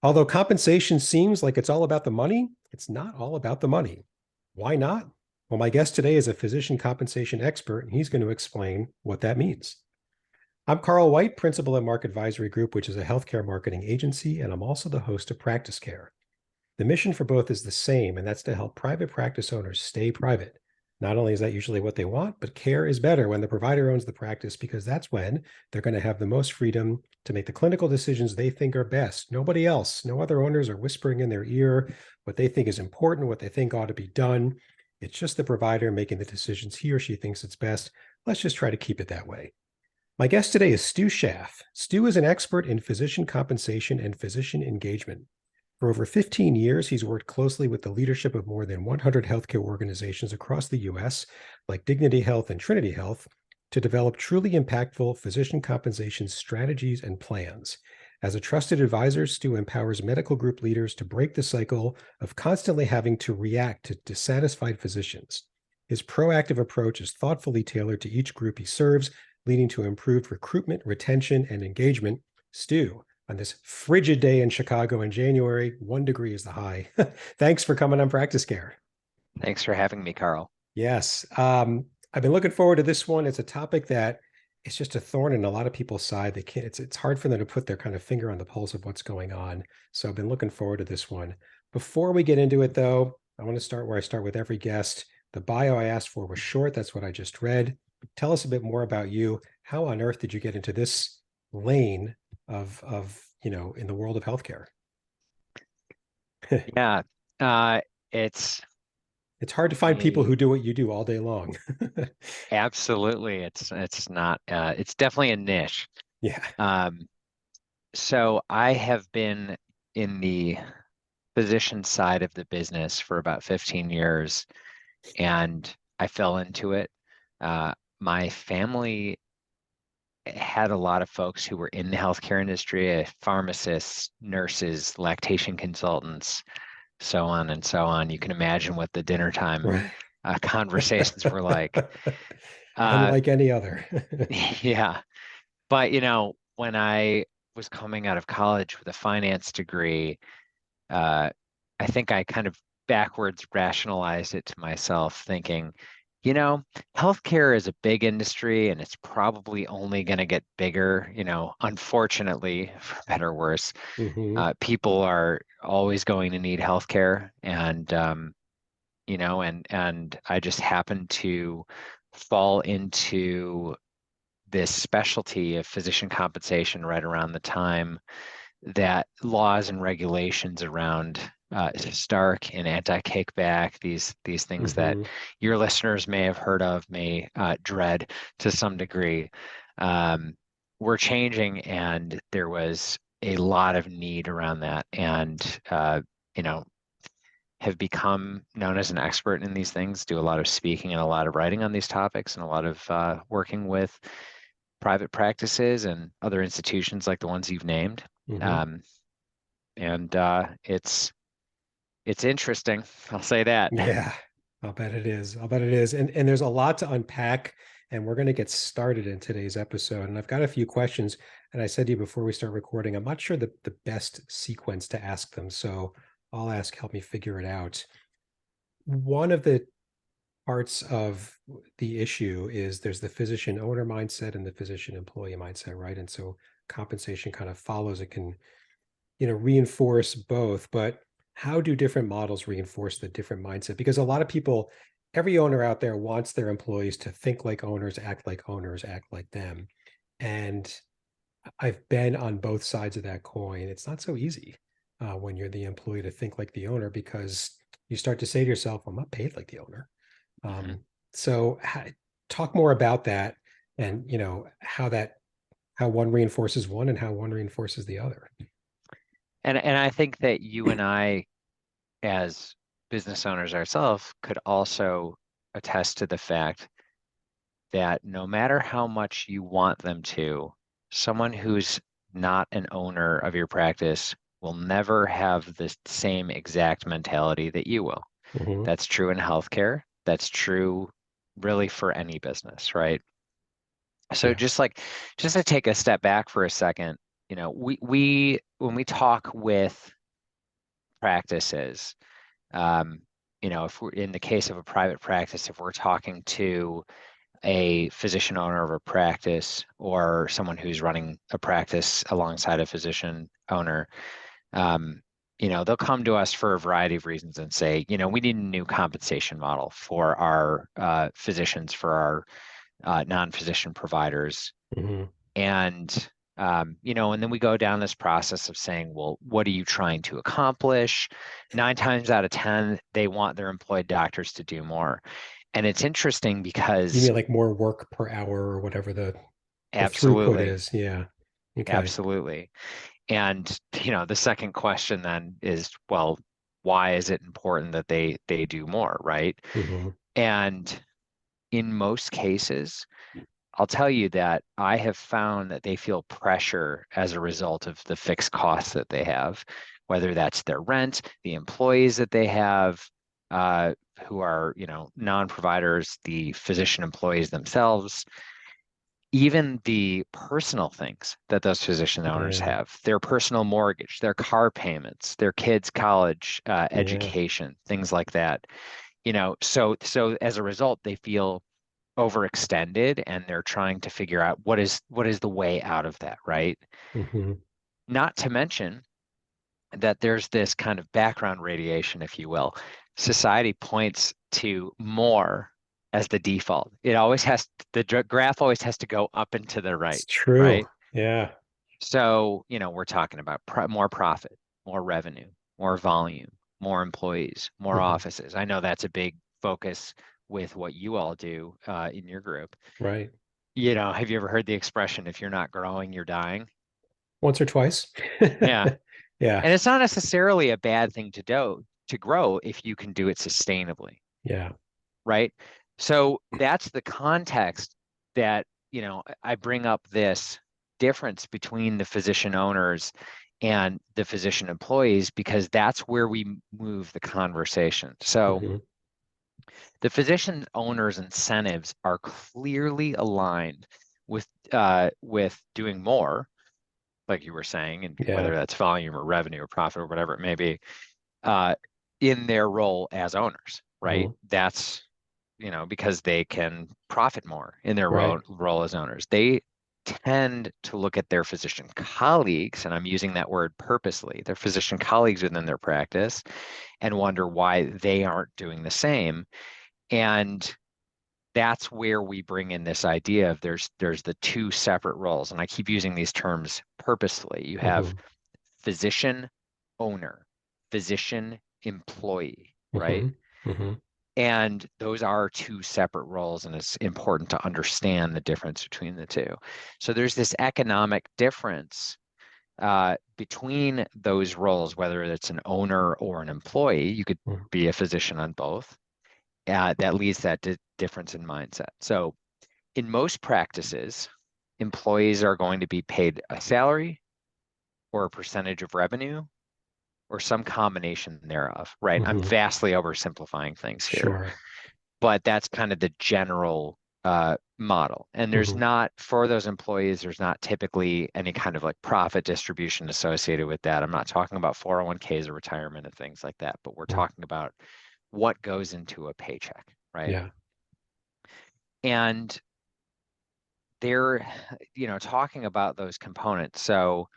Although compensation seems like it's all about the money, it's not all about the money. Why not? Well, my guest today is a physician compensation expert, and he's going to explain what that means. I'm Carl White, principal at Mark Advisory Group, which is a healthcare marketing agency, and I'm also the host of Practice Care. The mission for both is the same, and that's to help private practice owners stay private. Not only is that usually what they want, but care is better when the provider owns the practice, because that's when they're going to have the most freedom to make the clinical decisions they think are best. Nobody else, no other owners are whispering in their ear what they think is important, what they think ought to be done. It's just the provider making the decisions he or she thinks it's best. Let's just try to keep it that way. My guest today is Stu Schaff. Stu is an expert in physician compensation and physician engagement. For over 15 years, he's worked closely with the leadership of more than 100 healthcare organizations across the U.S., like Dignity Health and Trinity Health, to develop truly impactful physician compensation strategies and plans. As a trusted advisor, Stu empowers medical group leaders to break the cycle of constantly having to react to dissatisfied physicians. His proactive approach is thoughtfully tailored to each group he serves, leading to improved recruitment, retention, and engagement. Stu, on this frigid day in Chicago in January, 1 degree is the high. Thanks for coming on Practice Care. Thanks for having me, Carl. Yes. I've been looking forward to this one. It's a topic that it's just a thorn in a lot of people's side. It's hard for them to put their kind of finger on the pulse of what's going on. So I've been looking forward to this one. Before we get into it, though, I want to start where I start with every guest. The bio I asked for was short. That's what I just read. Tell us a bit more about you. How on earth did you get into this lane of in the world of healthcare? Yeah, it's hard to find people who do what you do all day long. Absolutely. It's not it's definitely a niche. Yeah. So I have been in the physician side of the business for about 15 years, and I fell into it. My family had a lot of folks who were in the healthcare industry, pharmacists, nurses, lactation consultants, so on and so on. You can imagine what the dinner time conversations were like. Unlike any other. Yeah. But, when I was coming out of college with a finance degree, I think I kind of backwards rationalized it to myself, thinking, healthcare is a big industry and it's probably only going to get bigger. Unfortunately, for better or worse, people are always going to need healthcare. And, and I just happened to fall into this specialty of physician compensation right around the time that laws and regulations around Stark and anti-kickback, these things that your listeners may have heard of, may dread to some degree, were changing, and there was a lot of need around that, and have become known as an expert in these things, do a lot of speaking and a lot of writing on these topics, and a lot of working with private practices and other institutions like the ones you've named. It's interesting. I'll say that. Yeah, I'll bet it is. And there's a lot to unpack, and we're going to get started in today's episode. And I've got a few questions. And I said to you before we start recording, I'm not sure the best sequence to ask them. So I'll ask, help me figure it out. One of the parts of the issue is there's the physician owner mindset and the physician employee mindset, right? And so compensation kind of follows. It can, reinforce both, but how do different models reinforce the different mindset? Because a lot of people, every owner out there wants their employees to think like owners, act like them. And I've been on both sides of that coin. It's not so easy when you're the employee to think like the owner, because you start to say to yourself, I'm not paid like the owner. So talk more about that, and how one reinforces one and how one reinforces the other. And I think that you and I, as business owners ourselves, could also attest to the fact that no matter how much you want them to, someone who's not an owner of your practice will never have the same exact mentality that you will. That's true in healthcare. That's true really for any business, right? So just to take a step back for a second, when we talk with practices, um, if we're in the case of a private practice, if we're talking to a physician owner of a practice or someone who's running a practice alongside a physician owner, um, they'll come to us for a variety of reasons and say, we need a new compensation model for our physicians, for our non-physician providers. Hmm. And and then we go down this process of saying, well, what are you trying to accomplish? 9 times out of 10, they want their employed doctors to do more. And it's interesting You because mean like more work per hour or whatever the throughput absolutely, is? Yeah. Okay. absolutely. And the second question then is, well, why is it important that they do more, right? Hmm. And in most cases, I'll tell you that I have found that they feel pressure as a result of the fixed costs that they have, whether that's their rent, the employees that they have, who are, non-providers, the physician employees themselves, even the personal things that those physician owners Yeah. have, their personal mortgage, their car payments, their kids' college Yeah. education, things like that. So as a result, they feel overextended and they're trying to figure out what is the way out of that, right? Hmm. Not to mention that there's this kind of background radiation, if you will. Society points to more as the default. It always has the graph always has to go up and to the It's right, true. right? Yeah. So, we're talking about more profit, more revenue, more volume, more employees, more Hmm. offices. I know that's a big focus with what you all do in your group. Right. Have you ever heard the expression, if you're not growing, you're dying? Once or twice. Yeah. Yeah. And it's not necessarily a bad thing to grow if you can do it sustainably, Yeah. right? So that's the context that, I bring up this difference between the physician owners and the physician employees because that's where we move the conversation. So Hmm. the physician owners' incentives are clearly aligned with doing more, like you were saying, and Yeah. whether that's volume or revenue or profit or whatever it may be, uh, in their role as owners, right? Hmm. That's, because they can profit more in their Right. role as owners. They tend to look at their physician colleagues, and I'm using that word purposely, their physician colleagues within their practice, and wonder why they aren't doing the same. And that's where we bring in this idea of there's the two separate roles. And I keep using these terms purposely. You have Hmm. physician owner, physician employee, right? Hmm. Hmm. And those are two separate roles, and it's important to understand the difference between the two. So there's this economic difference between those roles, whether it's an owner or an employee. You could be a physician on both. That leads that difference in mindset. So in most practices, employees are going to be paid a salary or a percentage of revenue or some combination thereof, right? I'm Hmm. vastly oversimplifying things here, Sure. but that's kind of the general model. And there's Hmm. not, for those employees, there's not typically any kind of like profit distribution associated with that. I'm not talking about 401ks or retirement and things like that, but we're talking about what goes into a paycheck, right? Yeah. And they're, talking about those components. So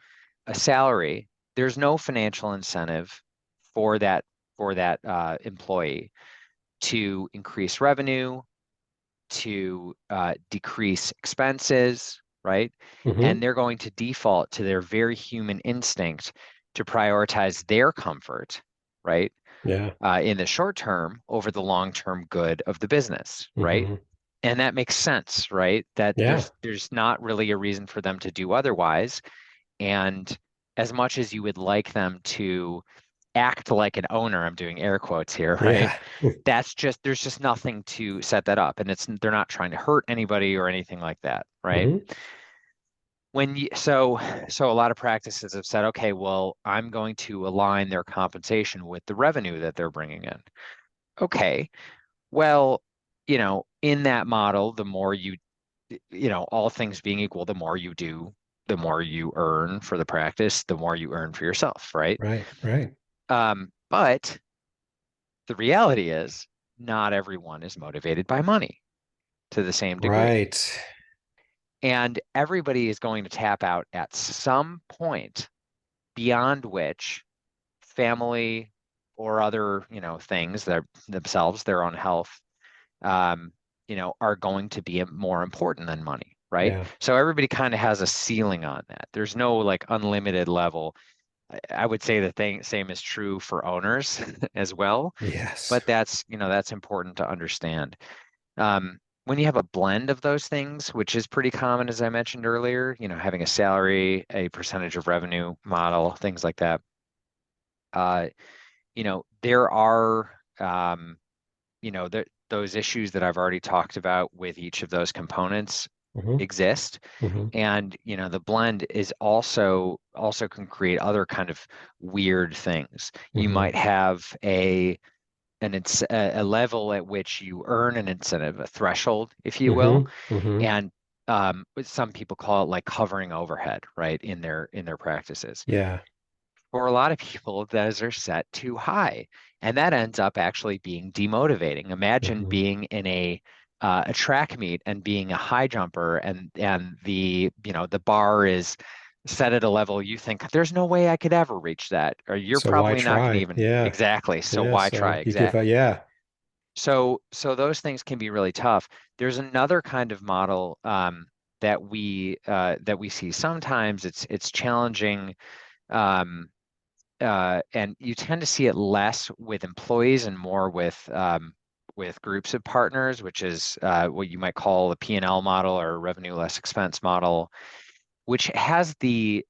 a salary, there's no financial incentive for that employee to increase revenue, to decrease expenses, right? And Hmm. they're going to default to their very human instinct to prioritize their comfort, right? Yeah. In the short term over the long-term good of the business, right? Hmm. And that makes sense, right? That Yeah. there's not really a reason for them to do otherwise. And as much as you would like them to act like an owner, I'm doing air quotes here, right? Yeah. There's just nothing to set that up. And they're not trying to hurt anybody or anything like that, right? Hmm. So a lot of practices have said, okay, well, I'm going to align their compensation with the revenue that they're bringing in. Okay, well, in that model, the more all things being equal, the more you do, the more you earn for the practice, the more you earn for yourself, right? Right. Right. But the reality is not everyone is motivated by money to the same degree. Right. And everybody is going to tap out at some point beyond which family or other, things that themselves, their own health, um, are going to be more important than money, right? Yeah. So everybody kind of has a ceiling on that. There's no like unlimited level. I would say the same is true for owners as well, Yes. but that's important to understand. When you have a blend of those things, which is pretty common, as I mentioned earlier, having a salary, a percentage of revenue model, things like that, uh, there are, those issues that I've already talked about with each of those components Hmm. exist. Hmm. And, the blend is also can create other kind of weird things. You Hmm. might have a level at which you earn an incentive, a threshold, if you will, Hmm. Hmm. and some people call it like covering overhead, right, in their practices. Yeah. For a lot of people, those are set too high, and that ends up actually being demotivating. Imagine Hmm. being in a track meet and being a high jumper, and the bar is set at a level you think there's no way I could ever reach that, or you're So why probably not going to try? even Yeah. exactly. So Yeah. why try? So you give a, Exactly. yeah. So those things can be really tough. There's another kind of model that we see sometimes. It's challenging, um, and you tend to see it less with employees and more with groups of partners, which is what you might call a P&L model or revenue less expense model, which has the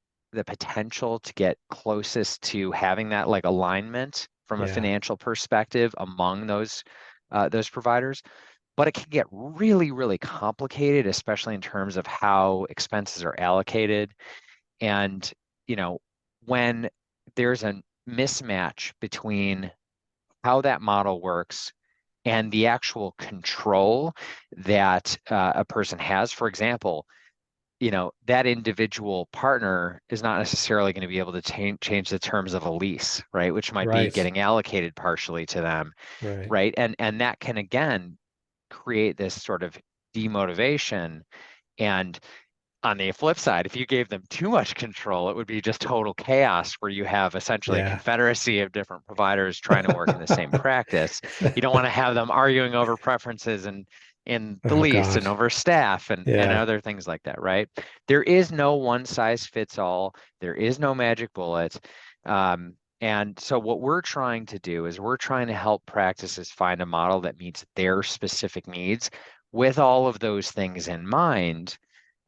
potential to get closest to having that like alignment from a Yeah. financial perspective among those providers. But it can get really, really complicated, especially in terms of how expenses are allocated. And, you know, when there's a mismatch between how that model works and the actual control that a person has. For example, that individual partner is not necessarily going to be able to change the terms of a lease, right? Which might be Right. getting allocated partially to them, Right. right? And that can again create this sort of demotivation. And on the flip side, if you gave them too much control, it would be just total chaos where you have essentially a Yeah. confederacy of different providers trying to work in the same practice. You don't want to have them arguing over preferences and in the Oh lease God. and over staff and Yeah. other things like that, right? There is no one size fits all. There is no magic bullet. And so what we're trying to do is we're trying to help practices find a model that meets their specific needs with all of those things in mind.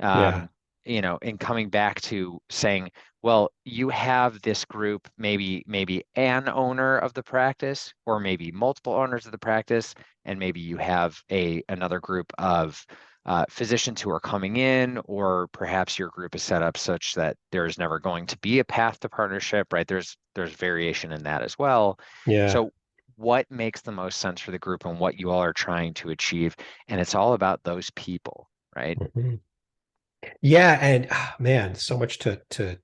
Yeah. Um, and coming back to saying, well, you have this group, maybe an owner of the practice, or maybe multiple owners of the practice, and maybe you have another group of physicians who are coming in, or perhaps your group is set up such that there's never going to be a path to partnership, right? There's variation in that as well. Yeah. So what makes the most sense for the group and what you all are trying to achieve? And it's all about those people, right? Mhm. Yeah. And man, so much to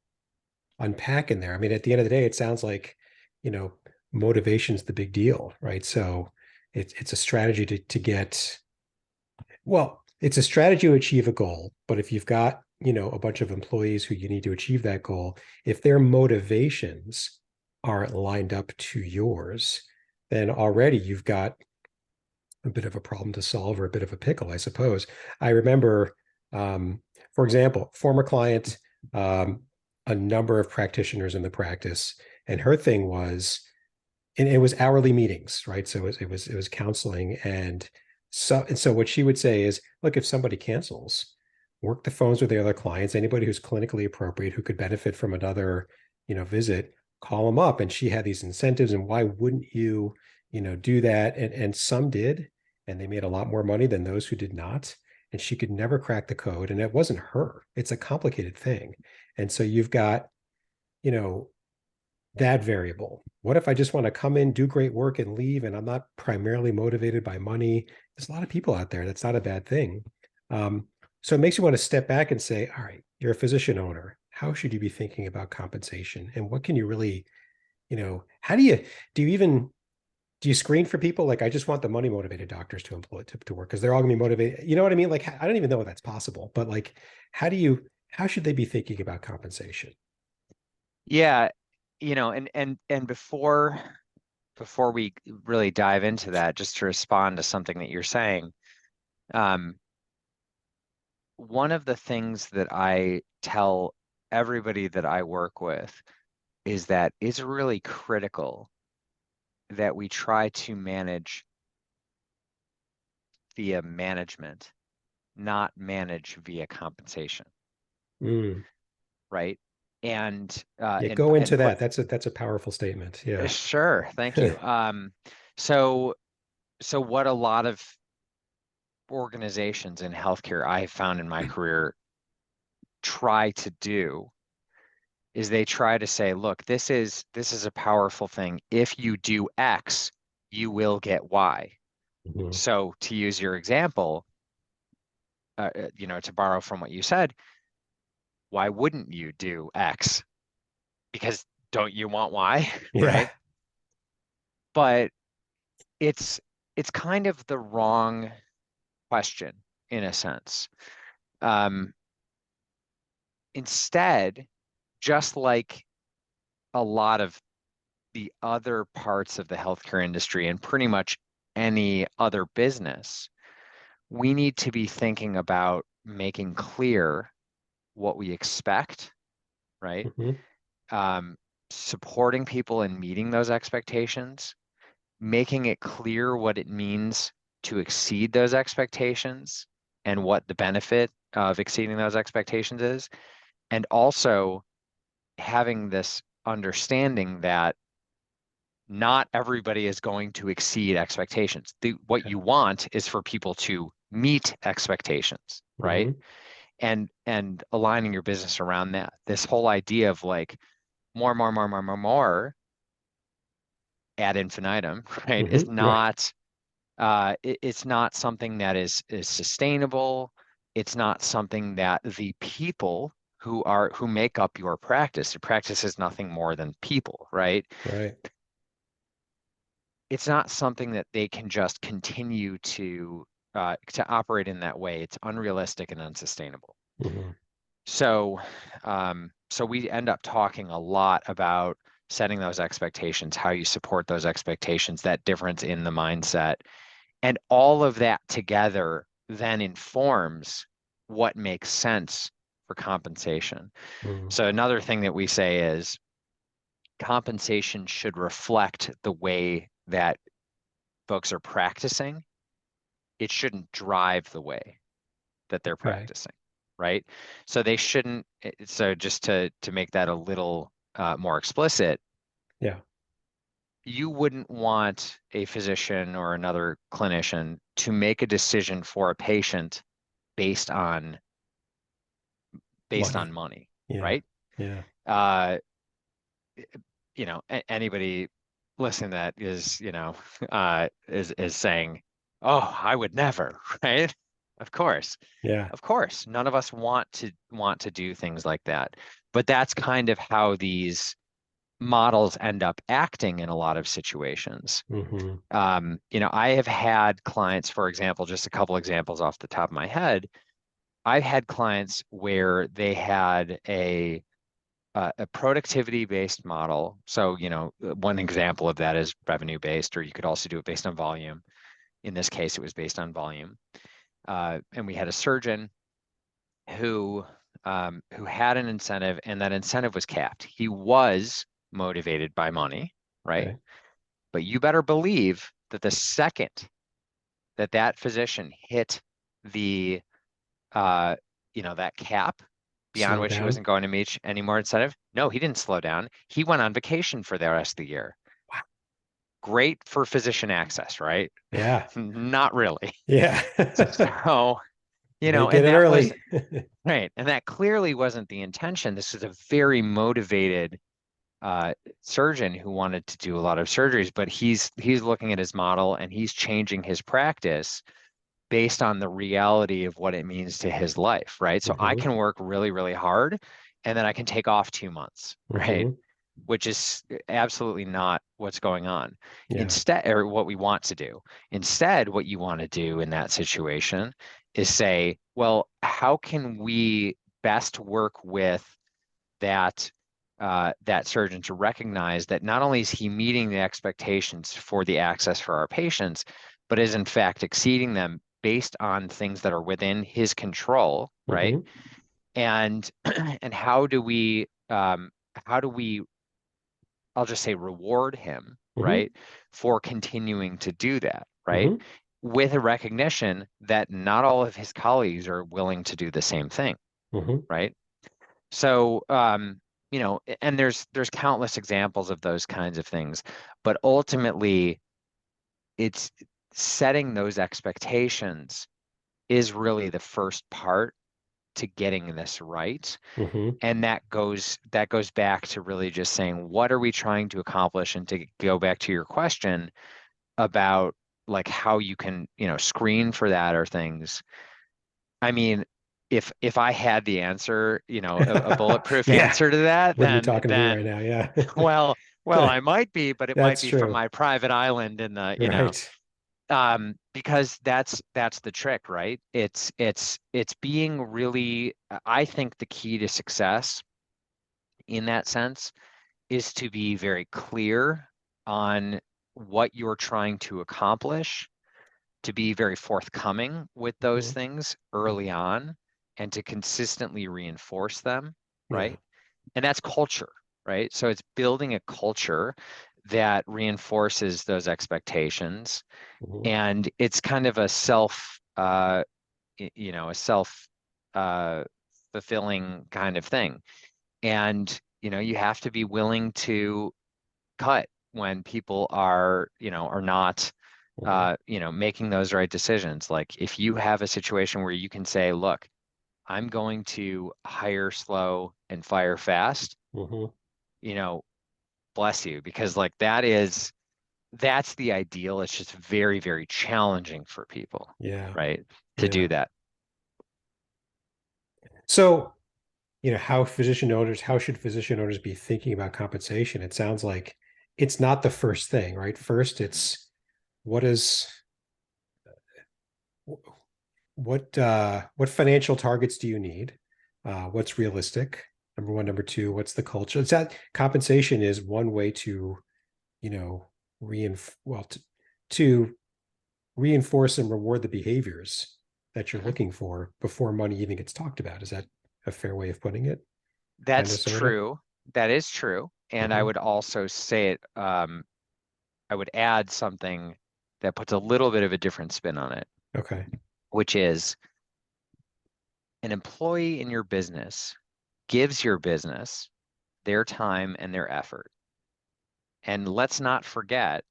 unpack in there. I mean, at the end of the day, it sounds like, you know, motivation's the big deal, right? So it's a strategy to get, well, it's a strategy to achieve a goal. But if you've got, a bunch of employees who you need to achieve that goal, if their motivations aren't lined up to yours, then already you've got a bit of a problem to solve or a bit of a pickle, I suppose. I remember, for example, former client, um, a number of practitioners in the practice, and her thing was, and it was hourly meetings, right? So it was counseling, and so what she would say is, look, if somebody cancels, work the phones with the other clients, anybody who's clinically appropriate who could benefit from another, visit, call them up. And she had these incentives, and why wouldn't you, do that? And some did, and they made a lot more money than those who did not. And she could never crack the code, and it wasn't her. It's a complicated thing, and so you've got, you know that variable. What if I just want to come in, do great work, and leave, and I'm not primarily motivated by money? There's a lot of people out there. That's not a bad thing. Um, So it makes you want to step back and say, all right, you're a physician owner. How should you be thinking about compensation? And what can you really, how do you even do you screen for people? Like, I just want the money motivated doctors to employ to work because they're all gonna be motivated. You know what I mean? Like, I don't even know if that's possible, but like, how should they be thinking about compensation? Yeah, and before we really dive into that, just to respond to something that you're saying, um, one of the things that I tell everybody that I work with is that it's really critical that we try to manage via management, not manage via compensation, Mm. right? And Yeah, and go and into put that. That's a powerful statement. Yeah. sure, thank you. So so what a lot of organizations in healthcare I have found in my career try to do is they try to say, look, this is a powerful thing. If you do X, you will get Y. Mhm. So to use your example, to borrow from what you said, why wouldn't you do X? Because don't you want Y, Yeah. right? But it's it's kind of the wrong question in a sense. Um, Instead, just like a lot of the other parts of the healthcare industry and pretty much any other business, we need to be thinking about making clear what we expect, right? Mhm. Um, Supporting people in meeting those expectations, making it clear what it means to exceed those expectations and what the benefit of exceeding those expectations is, and also having this understanding that not everybody is going to exceed expectations. What Yeah. you want is for people to meet expectations, right? Mhm. And aligning your business around that. This whole idea of like more ad infinitum, right, is Mhm. Right. not it's not something that is sustainable. It's not something that the people who make up your practice is nothing more than people, right? Right. It's not something that they can just continue to operate in that way. It's unrealistic and unsustainable. Mhm. So we end up talking a lot about setting those expectations, how you support those expectations, that difference in the mindset. And all of that together then informs what makes sense for compensation. Mhm. So another thing that we say is compensation should reflect the way that folks are practicing. It shouldn't drive the way that they're Okay. practicing, right? So they shouldn't. So just to make that a little more explicit, Yeah. you wouldn't want a physician or another clinician to make a decision for a patient based on based on Money. money, Yeah. right? Yeah. Uh, Anybody listening to that is, is saying, "Oh, I would never," right? Of course. Yeah. Of course, none of us want to do things like that. But that's kind of how these models end up acting in a lot of situations. Mhm. I have had clients, for example, just a couple examples off the top of my head. I've had clients where they had a productivity based model. So, one example of that is revenue based, or you could also do it based on volume. In this case, it was based on volume. And we had a surgeon who had an incentive, and that incentive was capped. He was motivated by money, right? Okay. But you better believe that the second that that physician hit the that cap beyond Slow which he down. wasn't going to meet any more incentive, no, he didn't slow down. He went on vacation for the rest of the year. Wow. Great for physician access, right? Yeah. Not really. Yeah. So, They get and in that was early. right. And that clearly wasn't the intention. This was a very motivated surgeon who wanted to do a lot of surgeries, but he's looking at his model and he's changing his practice based on the reality of what it means to his life, right? So I Mm-hmm. can work really, really hard and then I can take off 2 months, right? Mm-hmm. Which is absolutely not what's going on. Yeah. Instead, or what we want to do. Instead, what you want to do in that situation is say, well, how can we best work with that that surgeon to recognize that not only is he meeting the expectations for the access for our patients, but is in fact exceeding them based on things that are within his control, right? Mm-hmm. And and how do we I'll just say reward him, Mm-hmm. right, for continuing to do that, right? Mm-hmm. With a recognition that not all of his colleagues are willing to do the same thing, Mm-hmm. right? So, and there's countless examples of those kinds of things, but ultimately, it's setting those expectations is really the first part to getting this right. Mm-hmm. And that goes back to really just saying, what are we trying to accomplish? And to go back to your question about like how you can, screen for that or things. I mean, if I had the answer, a bulletproof Yeah. answer to that, Wouldn't be then talking to me right now. Yeah. well, I might be, but it might That's be from true. my private island in Right. because that's the trick, right? It's being really, I think the key to success in that sense is to be very clear on what you're trying to accomplish, to be very forthcoming with those Mm-hmm. things early on, and to consistently reinforce them, Yeah. right? And that's culture, right? So it's building a culture that reinforces those expectations, Mm-hmm. and it's kind of a a self uh, fulfilling kind of thing. And you have to be willing to cut when people are not Mm-hmm. making those right decisions. Like if you have a situation where you can say, look, I'm going to hire slow and fire fast, Mm-hmm. you know, bless you, because like that's the ideal. It's just very, very challenging for people, Yeah. right? To Yeah. do that. So, how should physician owners be thinking about compensation? It sounds like it's not the first thing, right? First, it's what is what financial targets do you need? What's realistic? Number one. Number two, what's the culture? It's that compensation is one way to, you know, to reinforce and reward the behaviors that you're Mhm. looking for before money even gets talked about. Is that a fair way of putting it? Kind of, That's sort of. true. That is true. And I Hmm. would also say it, I would add something that puts a little bit of a different spin on it, Okay. which is an employee in your business gives your business their time and their effort. And let's not forget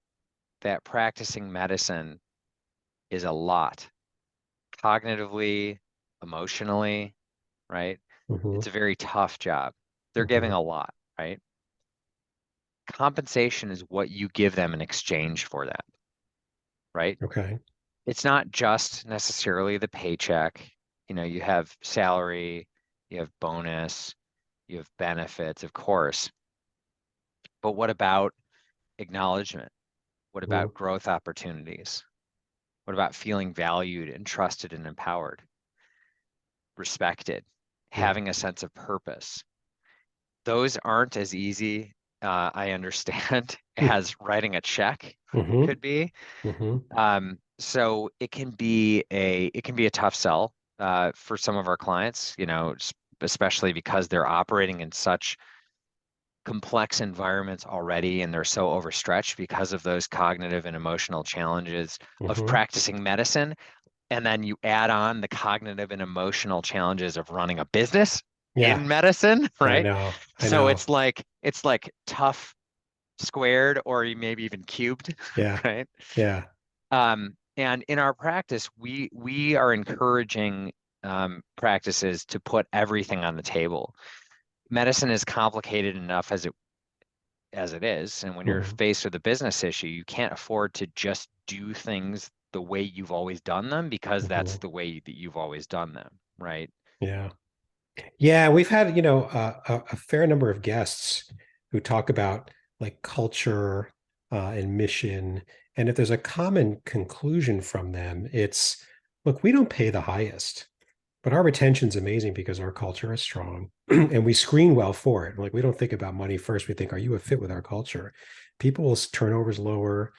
that practicing medicine is a lot cognitively, emotionally, right? Hmm. It's a very tough job. They're giving Hmm. a lot, right? Compensation is what you give them in exchange for that, right? Okay. It's not just necessarily the paycheck. You have salary, you have bonus, you have benefits, of course. But what about acknowledgement? What Hmm. about growth opportunities? What about feeling valued and trusted and empowered, respected, Yeah. having a sense of purpose? Those aren't as easy, I understand, as writing a check Hmm. could be. Hmm. So it can be a tough sell for some of our clients, especially because they're operating in such complex environments already and they're so overstretched because of those cognitive and emotional challenges of Hmm. practicing medicine. And then you add on the cognitive and emotional challenges of running a business Yeah. in medicine, I right? know. I So know. it's like tough squared or maybe even cubed, Yeah. right? Yeah. And in our practice, we are encouraging practices to put everything on the table. Medicine is complicated enough as it is, and when you're Hmm. faced with a business issue, you can't afford to just do things the way you've always done them because that's Hmm. the way that you've always done them, right? Yeah. Yeah, we've had, a fair number of guests who talk about like culture and mission. And if there's a common conclusion from them, it's, look, we don't pay the highest, but our retention's amazing because our culture is strong and we screen well for it. Like we don't think about money first. We think, are you a fit with our culture? People's turnover's lower.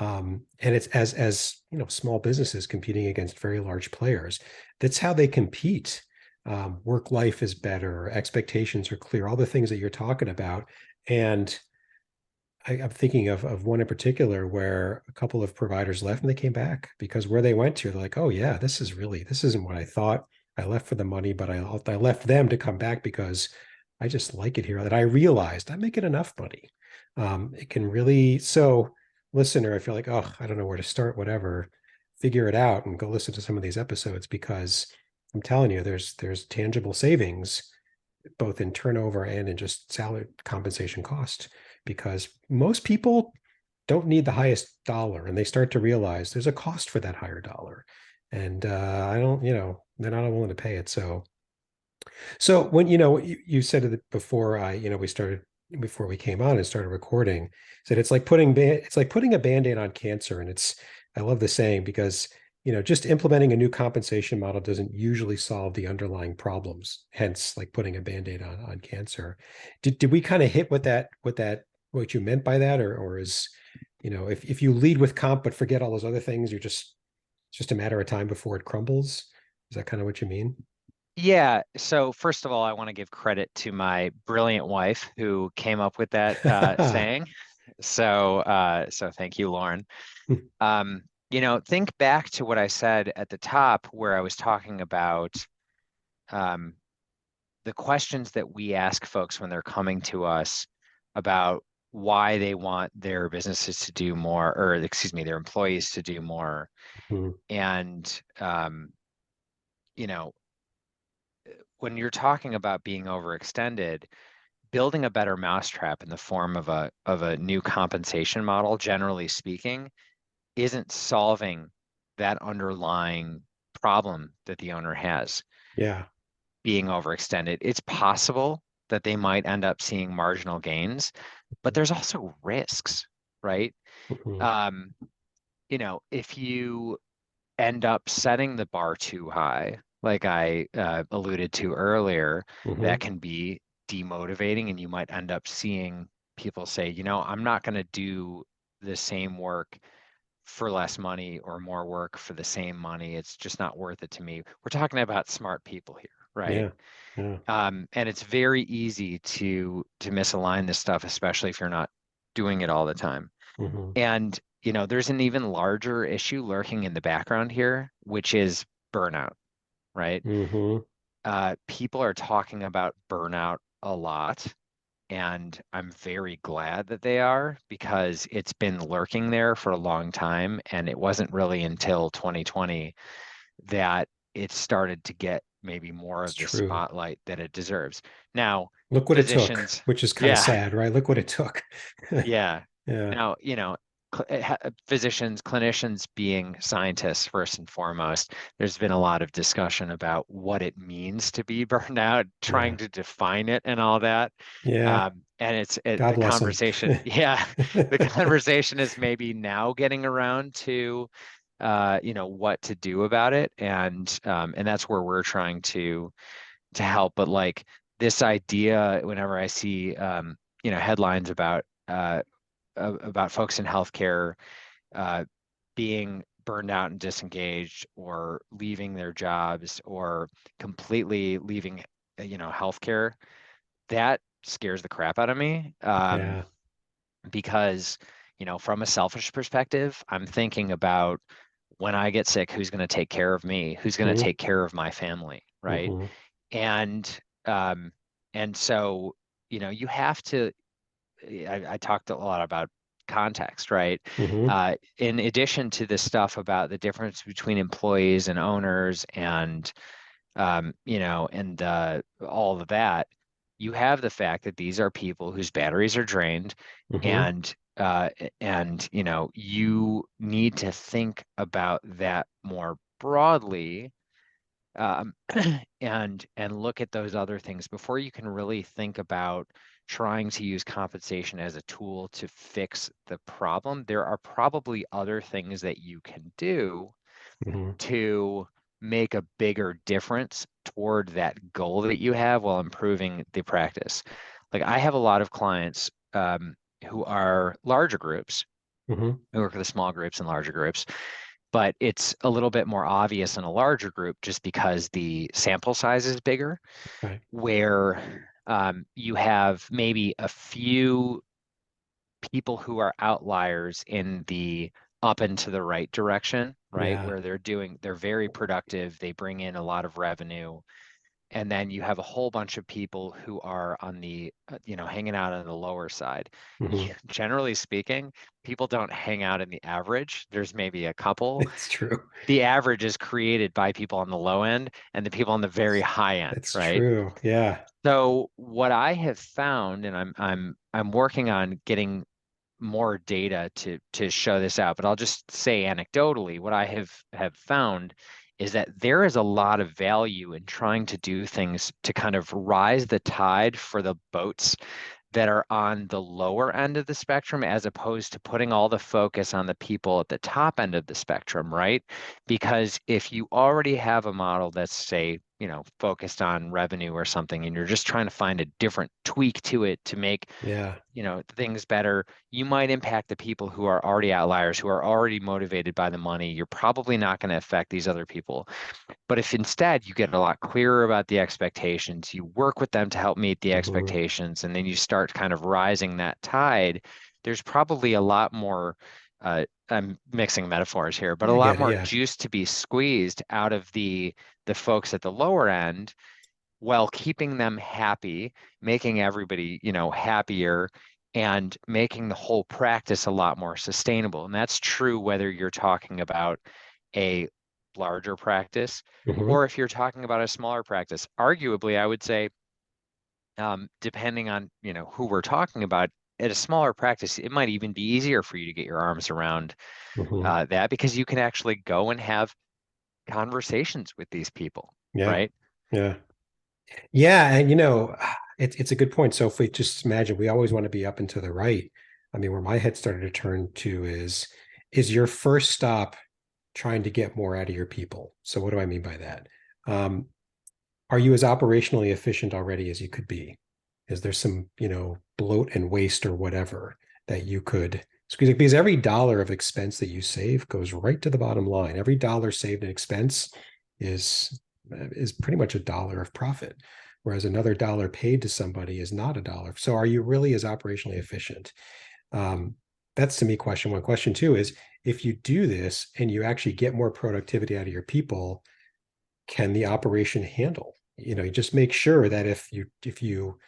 And it's as small businesses competing against very large players. That's how they compete. Work life is better, expectations are clear, all the things that you're talking about. And I'm thinking of one in particular where a couple of providers left and they came back because where they went to, they're like, oh yeah, this isn't what I thought. I left for the money, but I left them to come back because I just like it here. That I realized I'm making enough money. It can really, so listener, I feel like, oh, I don't know where to start, whatever. Figure it out and go listen to some of these episodes because I'm telling you, there's tangible savings both in turnover and in just salary compensation cost because most people don't need the highest dollar and they start to realize there's a cost for that higher dollar. And I don't, they're not willing to pay it. So when, you said it before we started, before we came on and started recording, said it's like putting a band-aid on cancer. And I love the saying because, just implementing a new compensation model doesn't usually solve the underlying problems, hence like putting a band-aid on cancer. Did we kind of hit what you meant by that? Or is, if you lead with comp but forget all those other things, it's just a matter of time before it crumbles. Is that kind of what you mean? Yeah. So first of all, I want to give credit to my brilliant wife who came up with that saying. So thank you, Lauren. Think back to what I said at the top where I was talking about um, the questions that we ask folks when they're coming to us about why they want their businesses to do more, or excuse me, their employees to do more. Mhm. And, you know, when you're talking about being overextended, building a better mousetrap in the form of a new compensation model, generally speaking, isn't solving that underlying problem that the owner has, Yeah. being overextended. It's possible that they might end up seeing marginal gains, but there's also risks, right? Mhm. Um, if you end up setting the bar too high, like I alluded to earlier, that Mhm. can be demotivating, and you might end up seeing people say, I'm not going to do the same work for less money or more work for the same money. It's just not worth it to me. We're talking about smart people here, right? Yeah. Yeah. And it's very easy to misalign this stuff, especially if you're not doing it all the time. Mhm. And there's an even larger issue lurking in the background here, which is burnout, right? Mhm. People are talking about burnout a lot, and I'm very glad that they are because it's been lurking there for a long time, and it wasn't really until 2020 that it started to get maybe more It's of the true. spotlight that it deserves. Now, Look what it took, physicians, which is kind of yeah, sad, right? Look what it took. yeah. Yeah. Now, physicians, clinicians being scientists first and foremost, there's been a lot of discussion about what it means to be burned out, trying Yeah. to define it and all that. Yeah. And God the bless him. conversation, yeah, the conversation is maybe now getting around to, what to do about it, and that's where we're trying to help. But like this idea, whenever I see, headlines about folks in healthcare uh, being burned out and disengaged, or leaving their jobs, or completely leaving, healthcare, that scares the crap out of me. Yeah. Because, from a selfish perspective, I'm thinking about when I get sick, who's going to take care of me? Who's going to Mhm. take care of my family, right? Mhm. And um, and so, you have to. I talked a lot about context, right? Mhm. In addition to the stuff about the difference between employees and owners, and all of that, you have the fact that these are people whose batteries are drained, Mhm. and and you need to think about that more broadly, um, and look at those other things before you can really think about trying to use compensation as a tool to fix the problem. There are probably other things that you can do Hmm. to make a bigger difference toward that goal that you have while improving the practice. Like I have a lot of clients who are larger groups. Hmm. We work with the small groups and larger groups, but it's a little bit more obvious in a larger group just because the sample size is bigger, Right. where you have maybe a few people who are outliers in the up and to the right direction, right? Yeah. Where they're very productive, they bring in a lot of revenue. And then you have a whole bunch of people who are on the, hanging out on the lower side. Hmm. Generally speaking, people don't hang out in the average. There's maybe a couple. It's true. The average is created by people on the low end and the people on the very high end, It's right? true. Yeah. So what I have found, and I'm working on getting more data to show this out, but I'll just say anecdotally, what I have found is that there is a lot of value in trying to do things to kind of rise the tide for the boats that are on the lower end of the spectrum, as opposed to putting all the focus on the people at the top end of the spectrum, right? Because if you already have a model that's, say, focused on revenue or something, and you're just trying to find a different tweak to it to make Yeah. things better, you might impact the people who are already outliers, who are already motivated by the money. You're probably not going to affect these other people. But if instead you get a lot clearer about the expectations, you work with them to help meet the Hmm. expectations, and then you start kind of rising that tide, there's probably a lot more, I'm mixing metaphors here, but a I lot get it. more Yeah. juice to be squeezed out of the folks at the lower end, while keeping them happy, making everybody, happier, and making the whole practice a lot more sustainable. And that's true whether you're talking about a larger practice Hmm. or if you're talking about a smaller practice. Arguably, I would say, depending on, who we're talking about, at a smaller practice, it might even be easier for you to get your arms around Hmm. that, because you can actually go and have conversations with these people, Yeah. right? Yeah. Yeah, and it's a good point. So if we just imagine we always want to be up and to the right, I mean, where my head started to turn to is your first stop trying to get more out of your people. So what do I mean by that? Um, are you as operationally efficient already as you could be? Is there some, bloat and waste or whatever that you could squeeze? Because every dollar of expense that you save goes right to the bottom line. Every dollar saved in expense is is pretty much a dollar of profit, whereas another dollar paid to somebody is not a dollar. So are you really as operationally efficient? Um, that's to me question one. Question two is if you do this and you actually get more productivity out of your people, can the operation handle? You just make sure that if you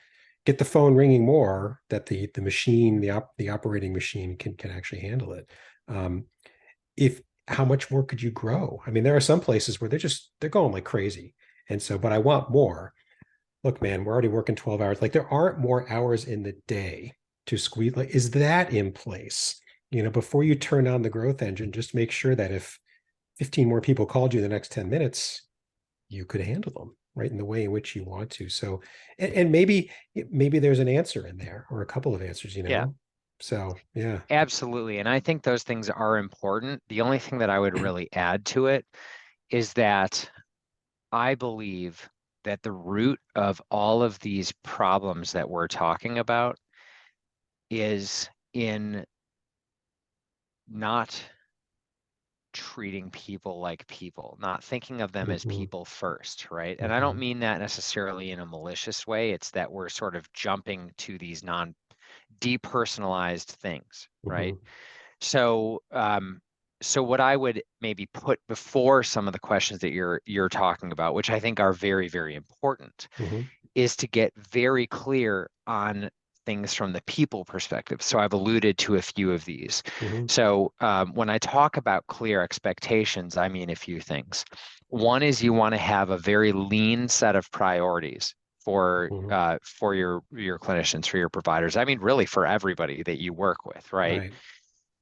get the phone ringing more, that the machine, the operating machine can actually handle it. Um, if How much more could you grow? I mean, there are some places where they're going like crazy. And so, but I want more. Look, man, we're already working 12 hours. Like there aren't more hours in the day to squeeze. Like, is that in place? Before you turn on the growth engine, just make sure that if 15 more people called you in the next 10 minutes, you could handle them right in the way in which you want to. So, and maybe there's an answer in there or a couple of answers, Yeah. So yeah. Absolutely. And I think those things are important. The only thing that I would really add to it is that I believe that the root of all of these problems that we're talking about is in not treating people like people, not thinking of them as Hmm. people first, right? And I don't Hmm. mean that necessarily in a malicious way. It's that we're sort of jumping to these non depersonalized things, right? Hmm. So, so what I would maybe put before some of the questions that you're talking about, which I think are very, very important, Hmm. is to get very clear on things from the people perspective. So I've alluded to a few of these. Hmm. So when I talk about clear expectations, I mean a few things. One is you want to have a very lean set of priorities Mhm. for your clinicians, for your providers. I mean, really for everybody that you work with, right?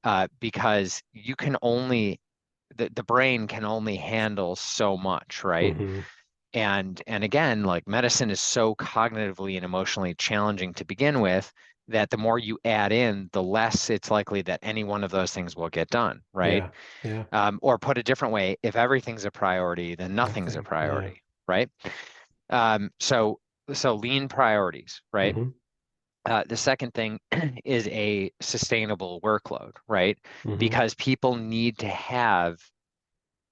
Right. Because you can only the brain can only handle so much, right? Hmm. And again, like medicine is so cognitively and emotionally challenging to begin with that the more you add in, the less it's likely that any one of those things will get done, right? Yeah. Yeah. Or put a different way, if everything's a priority, then nothing's a Nothing. Yeah. priority, right? Um, so so lean priorities, right? Hmm. The second thing is a sustainable workload, right? Hmm. Because people need to have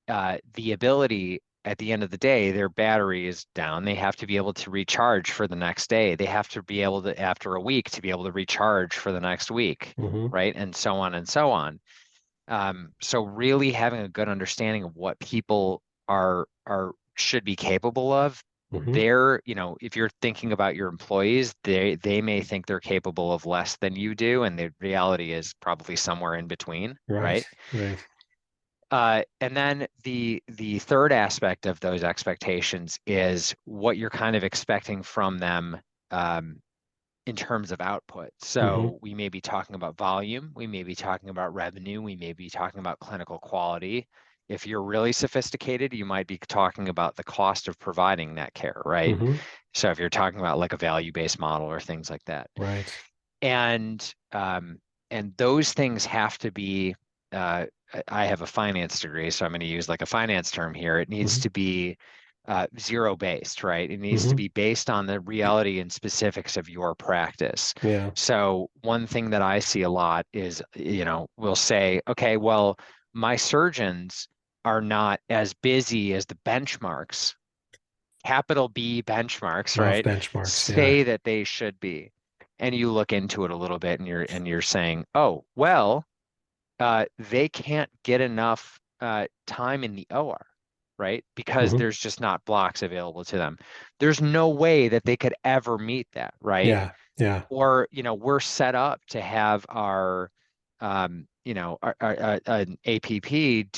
the ability at the end of the day, their battery is down. They have to be able to recharge for the next day. They have to be able to, after a week, to be able to recharge for the next week, Hmm. right? And so on and so on. So really having a good understanding of what people are should be capable of. Hmm. They're, you know, if you're thinking about your employees, they may think they're capable of less than you do, and the reality is probably somewhere in between, Right. right? Right. And then the third aspect of those expectations is what you're kind of expecting from them um, in terms of output. Hmm. So we may be talking about volume, we may be talking about revenue, we may be talking about clinical quality. If you're really sophisticated, you might be talking about the cost of providing that care, right? Hmm. So if you're talking about like a value-based model or things like that. Right. And um, and those things have to be I have a finance degree, so I'm going to use like a finance term here. It needs Hmm. to be zero based, right? It needs to Hmm. be based on the reality and specifics of your practice. Yeah. So one thing that I see a lot is, you know, we'll say, okay, well, my surgeons are not as busy as the benchmarks, capital B benchmarks, Love right? benchmarks. Yeah. Say that they should be. And you look into it a little bit and you're saying, oh, well, they can't get enough time in the OR, right? Because Hmm. there's just not blocks available to them. There's no way that they could ever meet that, right? Yeah. Yeah. Or, you know, we're set up to have you know, an APP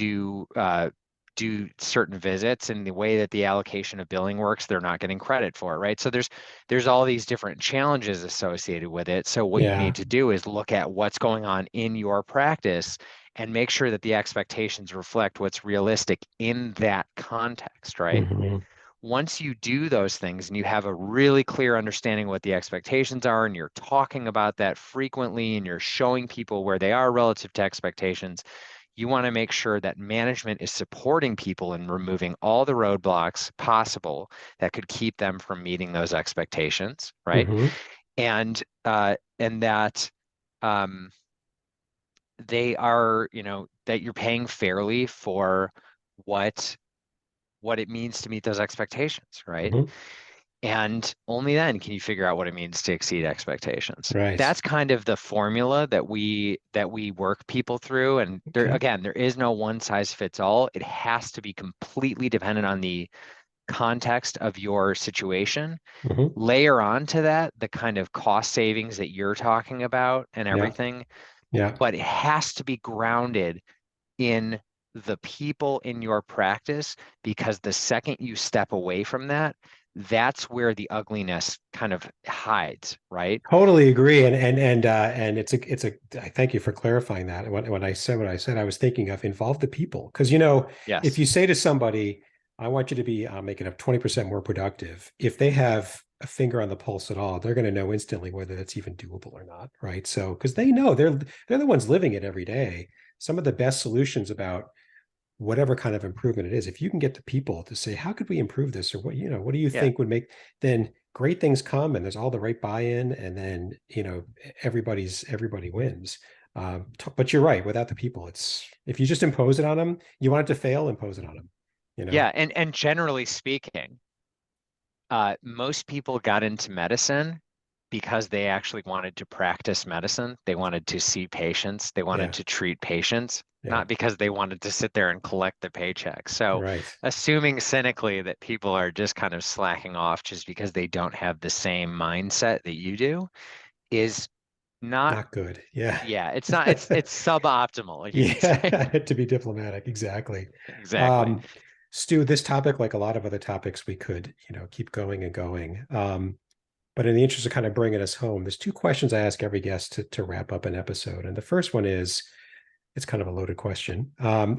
do certain visits, and the way that the allocation of billing works, they're not getting credit for it, right? So there's all these different challenges associated with it. So what you Yeah. need to do is look at what's going on in your practice and make sure that the expectations reflect what's realistic in that context, right? Hmm. Once you do those things and you have a really clear understanding of what the expectations are, and you're talking about that frequently and you're showing people where they are relative to expectations, you want to make sure that management is supporting people in removing all the roadblocks possible that could keep them from meeting those expectations, right? Hmm. And that um, they are, you know, that you're paying fairly for what what it means to meet those expectations, right? Hmm. And only then can you figure out what it means to exceed expectations. Right. That's kind of the formula that we work people through. And there Okay. again, there is no one size fits all. It has to be completely dependent on the context of your situation. Hmm. Layer onto that the kind of cost savings that you're talking about and Yeah. everything, Yeah. but it has to be grounded in the people in your practice, because the second you step away from that, that's where the ugliness kind of hides, right? Totally agree. And it's a I thank you for clarifying that. When I said what I said, I was thinking of involve the people. Because if Yes. you say to somebody, I want you to be making up 20% more productive, if they have a finger on the pulse at all, they're going to know instantly whether that's even doable or not. Right. So because they know they're the ones living it every day. Some of the best solutions about whatever kind of improvement it is, if you can get the people to say, how could we improve this? Or what do you Yeah. think would make, then great things come and there's all the right buy-in and then, everybody wins. But you're right. Without the people, if you just impose it on them, you want it to fail, impose it on them, you know? Yeah. And generally speaking, most people got into medicine because they actually wanted to practice medicine. They wanted to see patients. They wanted Yeah. to treat patients, Yeah. not because they wanted to sit there and collect the paycheck. So, Right. assuming cynically that people are just kind of slacking off just because they don't have the same mindset that you do is not, Not good. Yeah. yeah, it's not, it's suboptimal, you could say. Yeah. To be diplomatic. Exactly. Exactly. Um, Stu, this topic, like a lot of other topics, we could, keep going and going. But in the interest of kind of bringing us home, there's two questions I ask every guest to wrap up an episode. And the first one is, it's kind of a loaded question.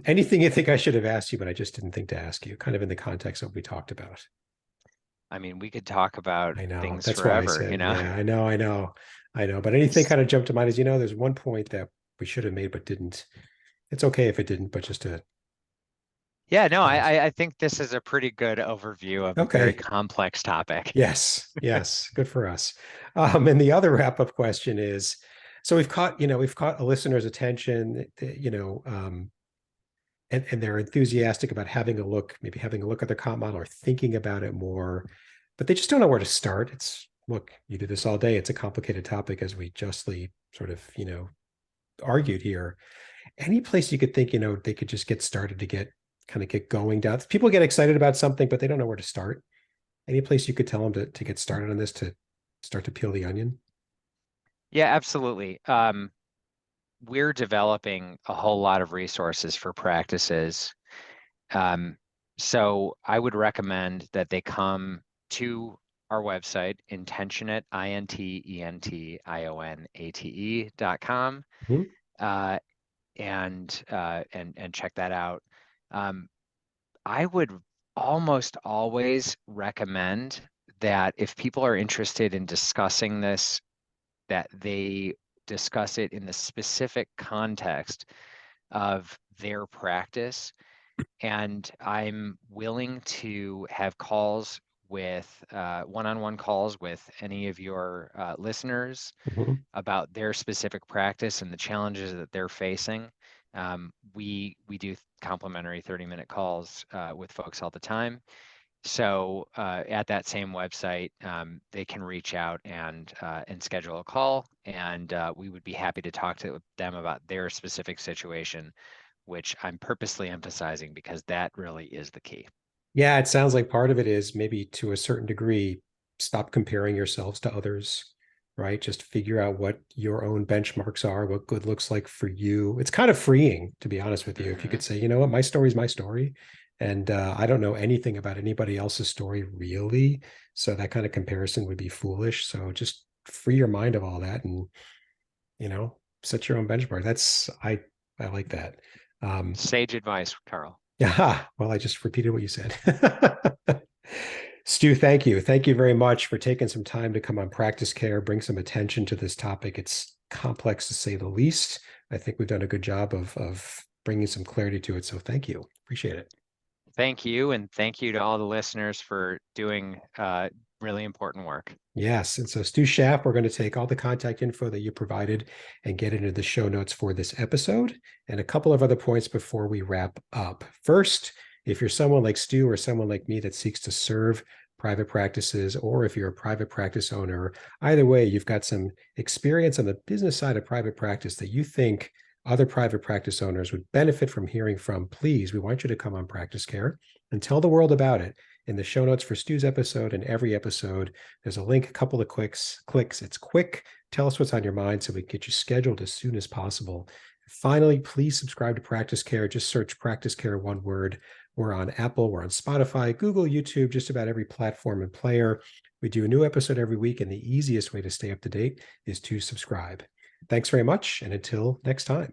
Anything you think I should have asked you, but I just didn't think to ask you, kind of in the context of what we talked about? I mean, we could talk about I know. things That's why I forever, said, yeah, I know. But anything kind of jumped to mind is, there's one point that we should have made but didn't. It's okay if it didn't, but just to Yeah, no, kind of, I think this is a pretty good overview of a very okay. complex topic. Yes, good for us. And the other wrap-up question is, so we've caught a listener's attention, and they're enthusiastic about maybe having a look at the comp model or thinking about it more, but they just don't know where to start. Look, you do this all day. It's a complicated topic, as we justly sort of, argued here. Any place you could think, they could just get started to get going down. People get excited about something, but they don't know where to start. Any place you could tell them to get started on this, to start to peel the onion? Yeah, absolutely. We're developing a whole lot of resources for practices. So I would recommend that they come to our website, intentionate, intentionate.com, Mhm. and check that out. Um, I would almost always recommend that if people are interested in discussing this, that they discuss it in the specific context of their practice. And I'm willing to have calls with one-on-one calls with any of your listeners Mhm. about their specific practice and the challenges that they're facing. We do complimentary 30-minute calls with folks all the time. So at that same website, they can reach out and schedule a call, and we would be happy to talk to them about their specific situation, which I'm purposely emphasizing because that really is the key. Yeah, it sounds like part of it is, maybe to a certain degree, stop comparing yourselves to others, right? Just figure out what your own benchmarks are, what good looks like for you. It's kind of freeing, to be honest with you, if you Hmm. could say, you know what, my story is my story. And I don't know anything about anybody else's story really. So that kind of comparison would be foolish. So just free your mind of all that, and, set your own benchmark. I like that. Um, Sage advice, Carl. yeah, well, I just repeated what you said. Stu, thank you. Thank you very much for taking some time to come on Practice Care, bring some attention to this topic. It's complex, to say the least. I think we've done a good job of bringing some clarity to it. So thank you. Appreciate it. Thank you, and thank you to all the listeners for doing really important work. Yes. And so, Stu Schaff, we're going to take all the contact info that you provided and get into the show notes for this episode, and a couple of other points before we wrap up. First, if you're someone like Stu or someone like me that seeks to serve private practices, or if you're a private practice owner, either way, you've got some experience on the business side of private practice that you think other private practice owners would benefit from hearing from, please, we want you to come on Practice Care and tell the world about it. In the show notes for Stu's episode and every episode, there's a link, a couple of clicks. It's quick. Tell us what's on your mind so we can get you scheduled as soon as possible. Finally, please subscribe to Practice Care. Just search Practice Care, one word. We're on Apple, we're on Spotify, Google, YouTube, just about every platform and player. We do a new episode every week, and the easiest way to stay up to date is to subscribe. Thanks very much, and until next time.